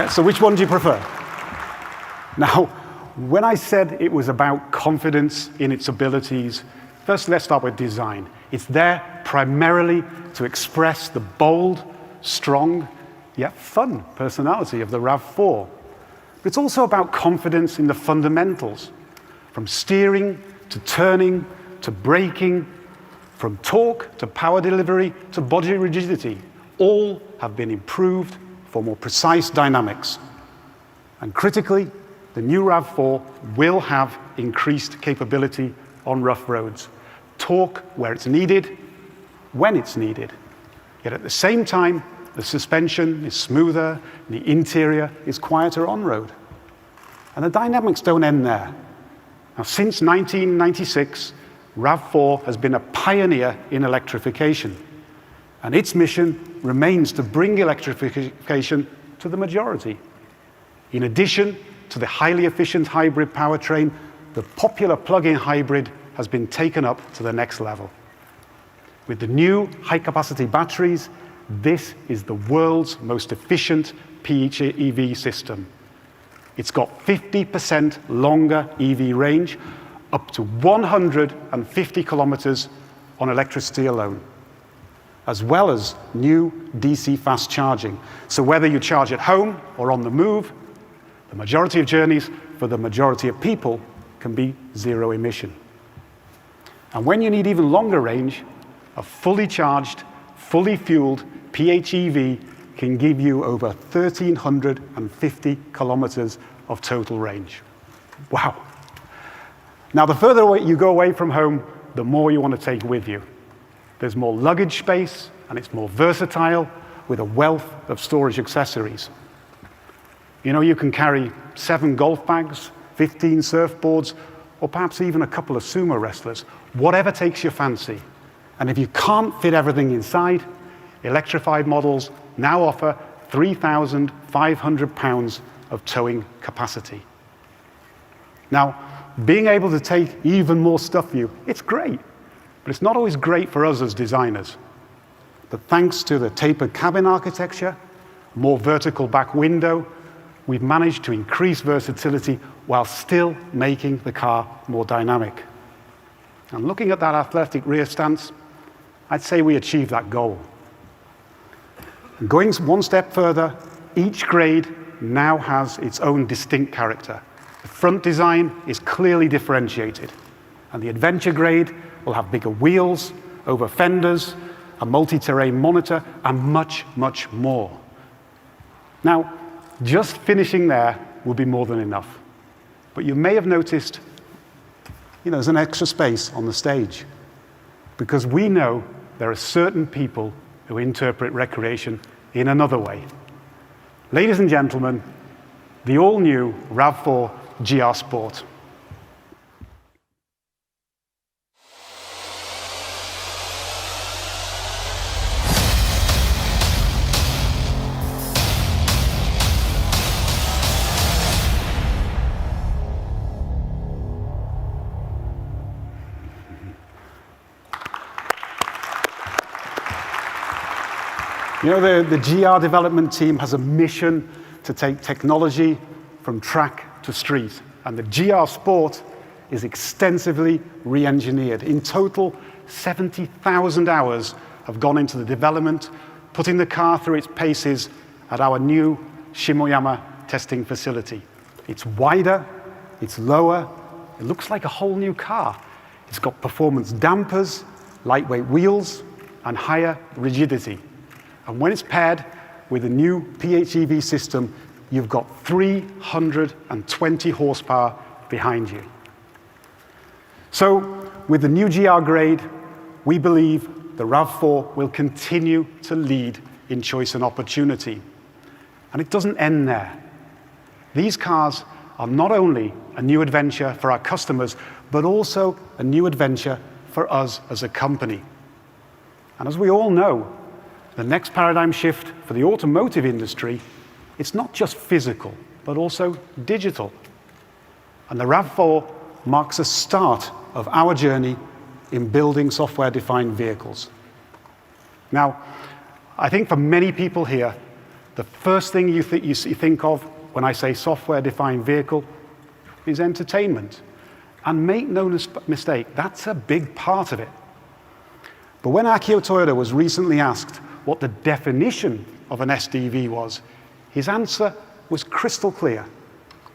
So which one do you prefer? Now, when I said it was about confidence in its abilities, first let's start with design. It's there primarily to express the bold, strong, yet fun personality of the RAV4. But it's also about confidence in the fundamentals, from steering to turning to braking, from torque to power delivery to body rigidity. All have been improved for more precise dynamics. And critically, the new RAV4 will have increased capability on rough roads. Torque where it's needed, when it's needed. Yet at the same time, the suspension is smoother, and the interior is quieter on-road. And the dynamics don't end there. Now, since 1996, RAV4 has been a pioneer in electrification. And its mission remains to bring electrification to the majority. In addition to the highly efficient hybrid powertrain, the popular plug-in hybrid has been taken up to the next level. With the new high-capacity batteries, this is the world's most efficient PHEV system. It's got 50% longer EV range, up to 150 kilometers on electricity alone, as well as new DC fast charging. So whether you charge at home or on the move, the majority of journeys for the majority of people can be zero emission. And when you need even longer range, a fully charged, fully fueled PHEV can give you over 1,350 kilometers of total range. Wow. Now, the further away you go away from home, the more you want to take with you. There's more luggage space, and it's more versatile with a wealth of storage accessories. You know, you can carry 7 golf bags, 15 surfboards, or perhaps even a couple of sumo wrestlers, whatever takes your fancy. And if you can't fit everything inside, electrified models now offer 3,500 pounds of towing capacity. Now, being able to take even more stuff with you, it's great, but it's not always great for us as designers. But thanks to the tapered cabin architecture, more vertical back window, we've managed to increase versatility while still making the car more dynamic. And looking at that athletic rear stance, I'd say we achieved that goal. And going one step further, each grade now has its own distinct character. The front design is clearly differentiated, and the Adventure grade will have bigger wheels, over fenders, a multi-terrain monitor, and much, much more. Now, just finishing there will be more than enough. But you may have noticed, there's an extra space on the stage, because we know there are certain people who interpret recreation in another way. Ladies and gentlemen, the all-new RAV4 GR Sport. The GR development team has a mission to take technology from track to street, and the GR Sport is extensively re-engineered. In total, 70,000 hours have gone into the development, putting the car through its paces at our new Shimoyama testing facility. It's wider, it's lower, it looks like a whole new car. It's got performance dampers, lightweight wheels, and higher rigidity. And when it's paired with a new PHEV system, you've got 320 horsepower behind you. So, with the new GR grade, we believe the RAV4 will continue to lead in choice and opportunity. And it doesn't end there. These cars are not only a new adventure for our customers, but also a new adventure for us as a company. And as we all know, the next paradigm shift for the automotive industry, it's not just physical, but also digital. And the RAV4 marks a start of our journey in building software-defined vehicles. Now, I think for many people here, the first thing you think of when I say software-defined vehicle is entertainment. And make no mistake, that's a big part of it. But when Akio Toyoda was recently asked what the definition of an SDV was, his answer was crystal clear.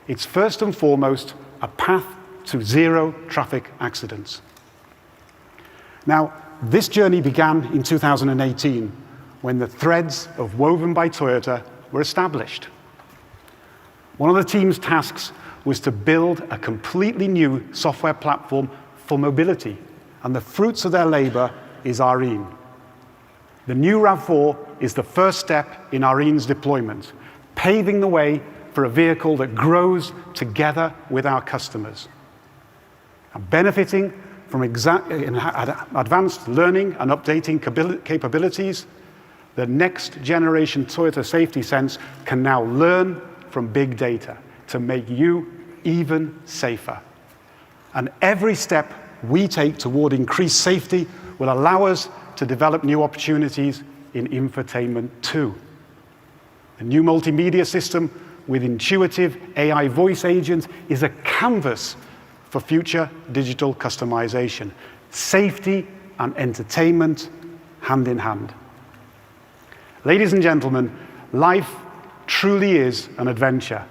It's first and foremost a path to zero traffic accidents. Now, this journey began in 2018 when the threads of Woven by Toyota were established. One of the team's tasks was to build a completely new software platform for mobility, and the fruits of their labor is Arene. The new RAV4 is the first step in Arene's deployment, paving the way for a vehicle that grows together with our customers. And benefiting from advanced learning and updating capabilities, the next generation Toyota Safety Sense can now learn from big data to make you even safer. And every step we take toward increased safety will allow us to develop new opportunities in infotainment too. The new multimedia system with intuitive AI voice agents is a canvas for future digital customization, safety and entertainment hand in hand. Ladies and gentlemen, life truly is an adventure,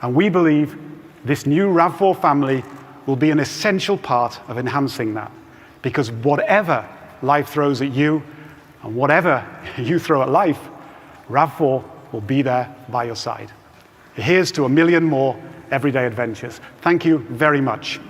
and we believe this new RAV4 family will be an essential part of enhancing that, because whatever life throws at you and whatever you throw at life, RAV4 will be there by your side. Here's to a million more everyday adventures. Thank you very much.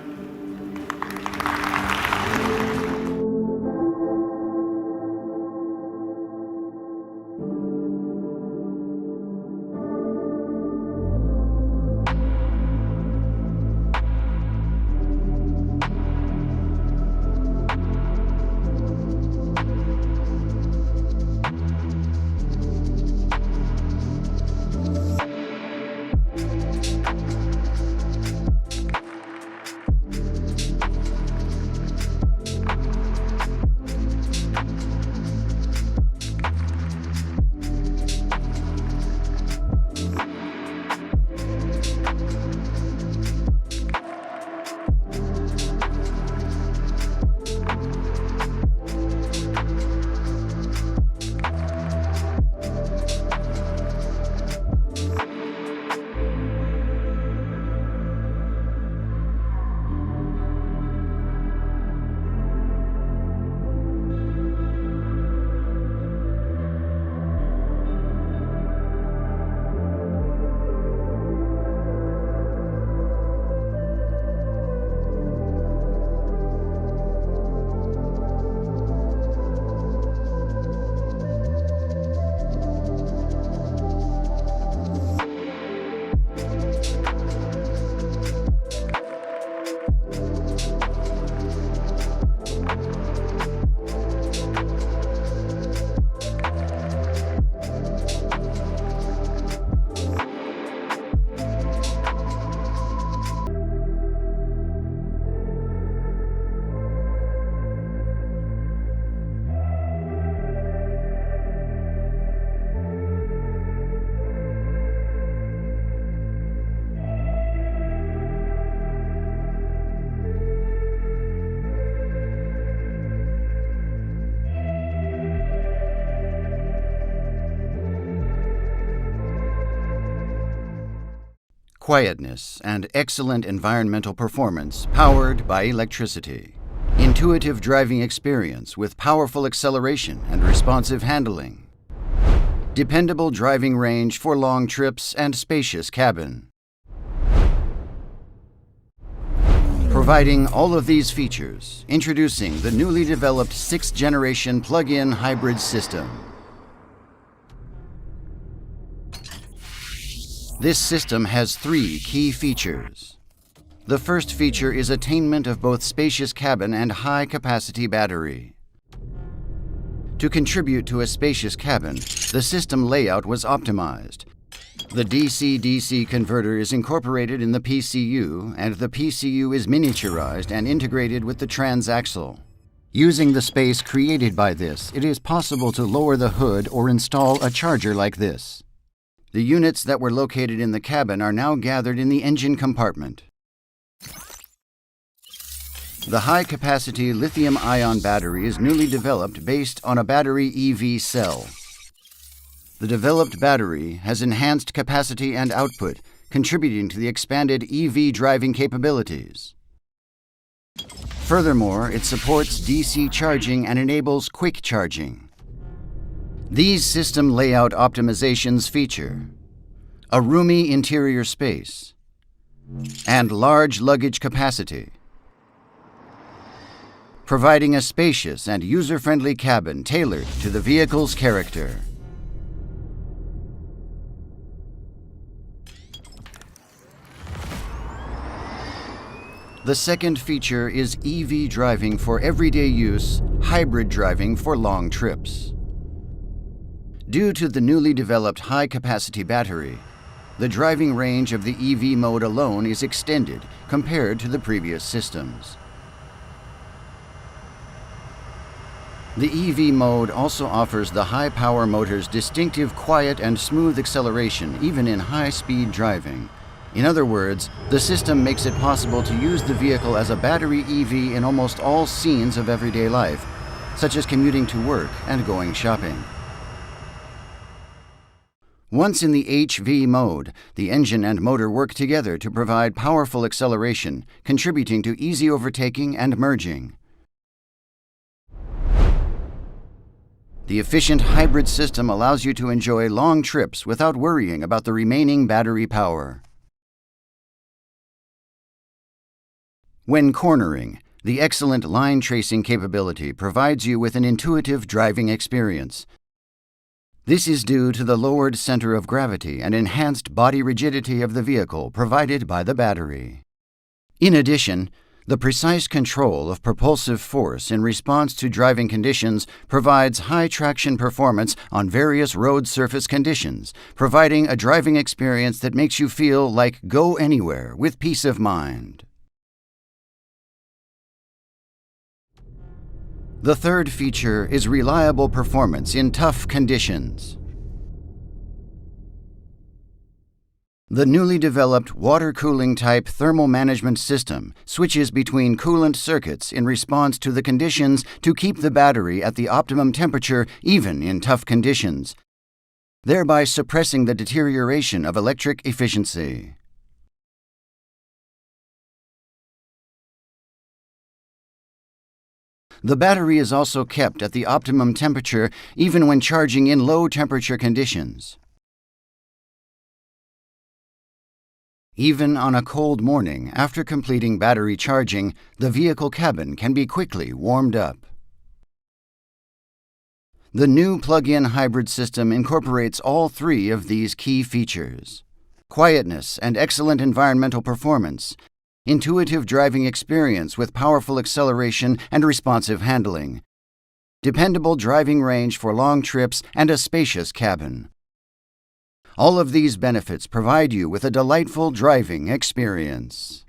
Quietness and excellent environmental performance powered by electricity. Intuitive driving experience with powerful acceleration and responsive handling. Dependable driving range for long trips and spacious cabin. Providing all of these features, introducing the newly developed 6th generation plug-in hybrid system. This system has 3 key features. The first feature is attainment of both spacious cabin and high-capacity battery. To contribute to a spacious cabin, the system layout was optimized. The DC-DC converter is incorporated in the PCU, and the PCU is miniaturized and integrated with the transaxle. Using the space created by this, it is possible to lower the hood or install a charger like this. The units that were located in the cabin are now gathered in the engine compartment. The high-capacity lithium-ion battery is newly developed based on a battery EV cell. The developed battery has enhanced capacity and output, contributing to the expanded EV driving capabilities. Furthermore, it supports DC charging and enables quick charging. These system layout optimizations feature a roomy interior space and large luggage capacity, providing a spacious and user-friendly cabin tailored to the vehicle's character. The second feature is EV driving for everyday use, hybrid driving for long trips. Due to the newly developed high-capacity battery, the driving range of the EV mode alone is extended compared to the previous systems. The EV mode also offers the high-power motor's distinctive quiet and smooth acceleration even in high-speed driving. In other words, the system makes it possible to use the vehicle as a battery EV in almost all scenes of everyday life, such as commuting to work and going shopping. Once in the HV mode, the engine and motor work together to provide powerful acceleration, contributing to easy overtaking and merging. The efficient hybrid system allows you to enjoy long trips without worrying about the remaining battery power. When cornering, the excellent line tracing capability provides you with an intuitive driving experience. This is due to the lowered center of gravity and enhanced body rigidity of the vehicle provided by the battery. In addition, the precise control of propulsive force in response to driving conditions provides high traction performance on various road surface conditions, providing a driving experience that makes you feel like go anywhere with peace of mind. The third feature is reliable performance in tough conditions. The newly developed water cooling type thermal management system switches between coolant circuits in response to the conditions to keep the battery at the optimum temperature even in tough conditions, thereby suppressing the deterioration of electric efficiency. The battery is also kept at the optimum temperature even when charging in low temperature conditions. Even on a cold morning after completing battery charging, the vehicle cabin can be quickly warmed up. The new plug-in hybrid system incorporates all three of these key features: quietness and excellent environmental performance, intuitive driving experience with powerful acceleration and responsive handling, dependable driving range for long trips, and a spacious cabin. All of these benefits provide you with a delightful driving experience.